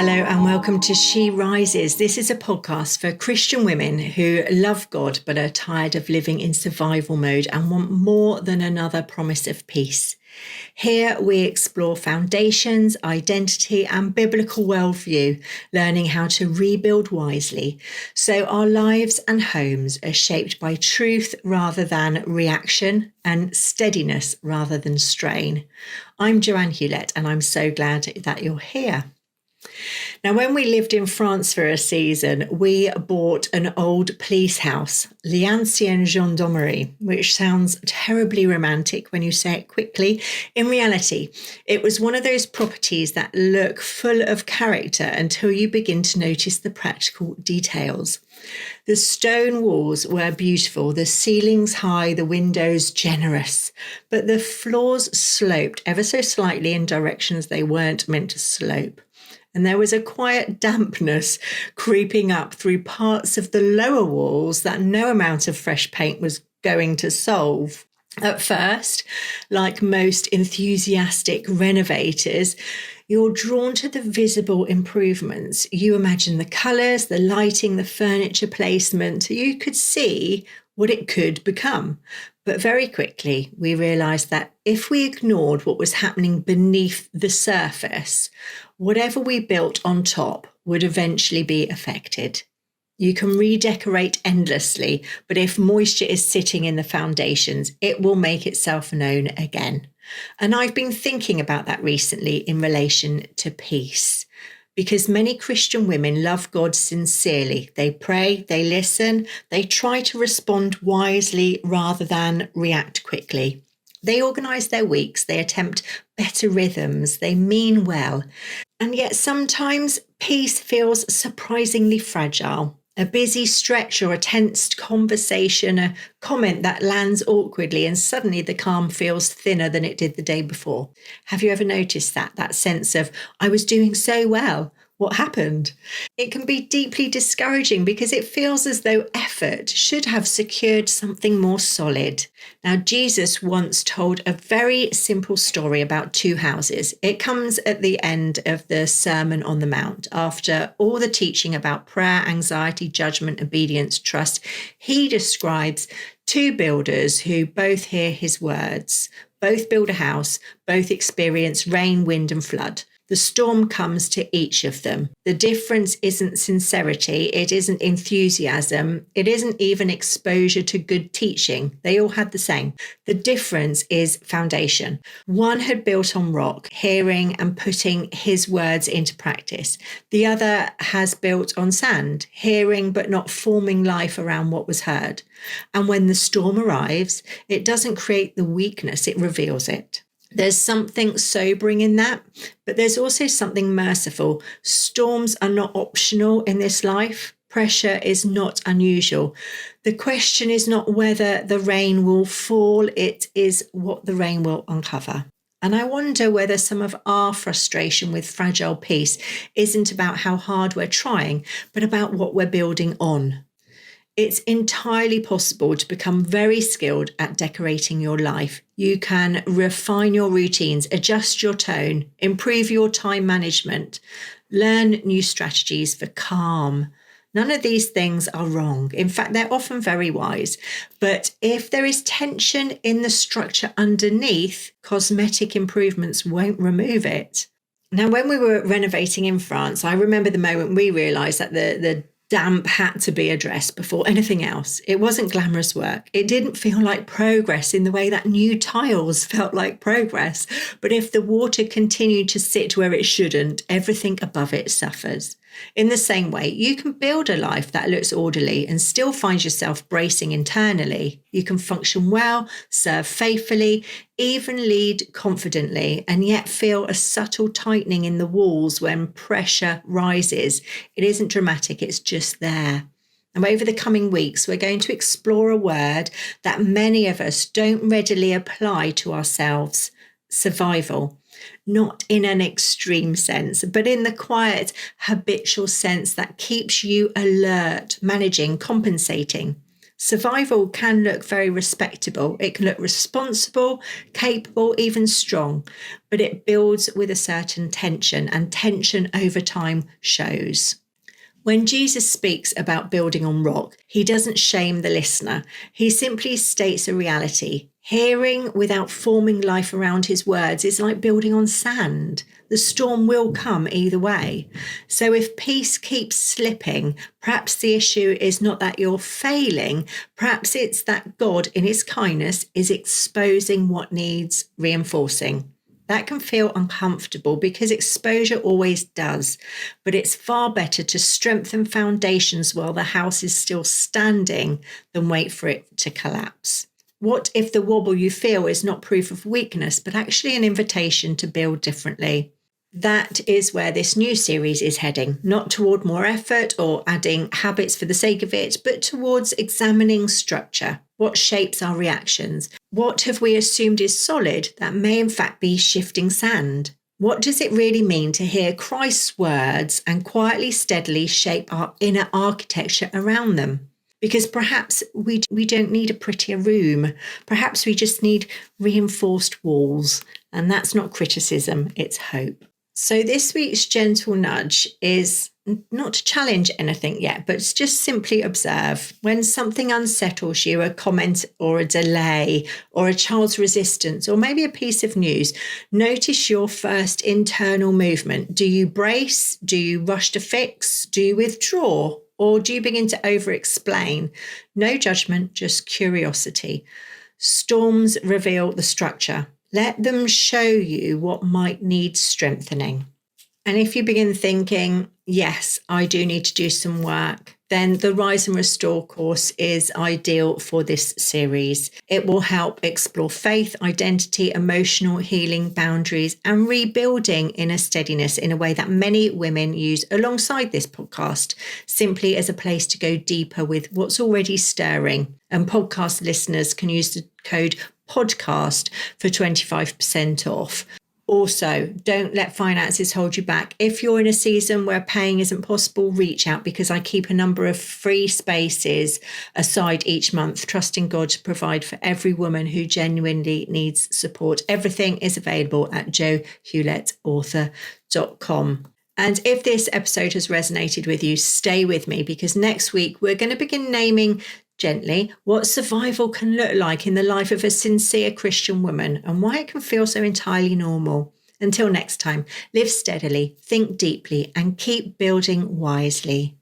Hello and welcome to She Rises. This is a podcast for Christian women who love God but are tired of living in survival mode and want more than another promise of peace. Here we explore foundations, identity and biblical worldview, learning how to rebuild wisely so our lives and homes are shaped by truth rather than reaction and steadiness rather than strain. I'm Joanne Hewlett and I'm so glad that you're here. Now, when we lived in France for a season, we bought an old police house, l'Ancienne Gendarmerie, which sounds terribly romantic when you say it quickly. In reality, it was one of those properties that look full of character until you begin to notice the practical details. The stone walls were beautiful, the ceilings high, the windows generous, but the floors sloped ever so slightly in directions they weren't meant to slope. And there was a quiet dampness creeping up through parts of the lower walls that no amount of fresh paint was going to solve. At first, like most enthusiastic renovators, you're drawn to the visible improvements. You imagine the colours, the lighting, the furniture placement. You could see what it could become. But very quickly, we realised that if we ignored what was happening beneath the surface, whatever we built on top would eventually be affected. You can redecorate endlessly, but if moisture is sitting in the foundations, it will make itself known again. And I've been thinking about that recently in relation to peace. Because many Christian women love God sincerely. They pray, they listen, they try to respond wisely rather than react quickly. They organise their weeks, they attempt better rhythms, they mean well. And yet sometimes peace feels surprisingly fragile. A busy stretch or a tensed conversation, a comment that lands awkwardly and suddenly the calm feels thinner than it did the day before. Have you ever noticed that sense of, I was doing so well, what happened? It can be deeply discouraging because it feels as though effort should have secured something more solid. Now, Jesus once told a very simple story about two houses. It comes at the end of the Sermon on the Mount. After all the teaching about prayer, anxiety, judgment, obedience, trust, he describes two builders who both hear his words, both build a house, both experience rain, wind, and flood. The storm comes to each of them. The difference isn't sincerity, it isn't enthusiasm, it isn't even exposure to good teaching. They all had the same. The difference is foundation. One had built on rock, hearing and putting his words into practice. The other has built on sand, hearing but not forming life around what was heard. And when the storm arrives, it doesn't create the weakness, it reveals it. There's something sobering in that, but there's also something merciful. Storms are not optional in this life. Pressure is not unusual. The question is not whether the rain will fall, it is what the rain will uncover. And I wonder whether some of our frustration with fragile peace isn't about how hard we're trying, but about what we're building on. It's entirely possible to become very skilled at decorating your life. You can refine your routines, adjust your tone, improve your time management, learn new strategies for calm. None of these things are wrong. In fact, they're often very wise. But if there is tension in the structure underneath, cosmetic improvements won't remove it. Now, when we were renovating in France, I remember the moment we realised that the damp had to be addressed before anything else. It wasn't glamorous work. It didn't feel like progress in the way that new tiles felt like progress. But if the water continued to sit where it shouldn't, everything above it suffers. In the same way, you can build a life that looks orderly and still find yourself bracing internally. You can function well, serve faithfully, even lead confidently, and yet feel a subtle tightening in the walls when pressure rises. It isn't dramatic, it's just there. And over the coming weeks, we're going to explore a word that many of us don't readily apply to ourselves: survival. Not in an extreme sense, but in the quiet, habitual sense that keeps you alert, managing, compensating. Survival can look very respectable. It can look responsible, capable, even strong, but it builds with a certain tension, and tension over time shows. When Jesus speaks about building on rock, he doesn't shame the listener. He simply states a reality. Hearing without forming life around his words is like building on sand. The storm will come either way. So if peace keeps slipping, perhaps the issue is not that you're failing. Perhaps it's that God, in his kindness, is exposing what needs reinforcing. That can feel uncomfortable because exposure always does, but it's far better to strengthen foundations while the house is still standing than wait for it to collapse. What if the wobble you feel is not proof of weakness, but actually an invitation to build differently? That is where this new series is heading, not toward more effort or adding habits for the sake of it, but towards examining structure. What shapes our reactions? What have we assumed is solid that may in fact be shifting sand? What does it really mean to hear Christ's words and quietly, steadily shape our inner architecture around them? Because perhaps we don't need a prettier room. Perhaps we just need reinforced walls. And that's not criticism, it's hope. So this week's gentle nudge is not to challenge anything yet, but just simply observe. When something unsettles you, a comment or a delay or a child's resistance or maybe a piece of news, notice your first internal movement. Do you brace? Do you rush to fix? Do you withdraw? Or do you begin to over-explain? No judgment, just curiosity. Storms reveal the structure. Let them show you what might need strengthening. And if you begin thinking, yes, I do need to do some work, then the Rise and Restore course is ideal for this series. It will help explore faith, identity, emotional healing, boundaries, and rebuilding inner steadiness in a way that many women use alongside this podcast, simply as a place to go deeper with what's already stirring. And podcast listeners can use the code podcast for 25% off. Also, don't let finances hold you back. If you're in a season where paying isn't possible, reach out, because I keep a number of free spaces aside each month, trusting God to provide for every woman who genuinely needs support. Everything is available at johewlettauthor.com. And if this episode has resonated with you, stay with me, because next week we're going to begin naming gently what survival can look like in the life of a sincere Christian woman and why it can feel so entirely normal. Until next time, live steadily, think deeply, and keep building wisely.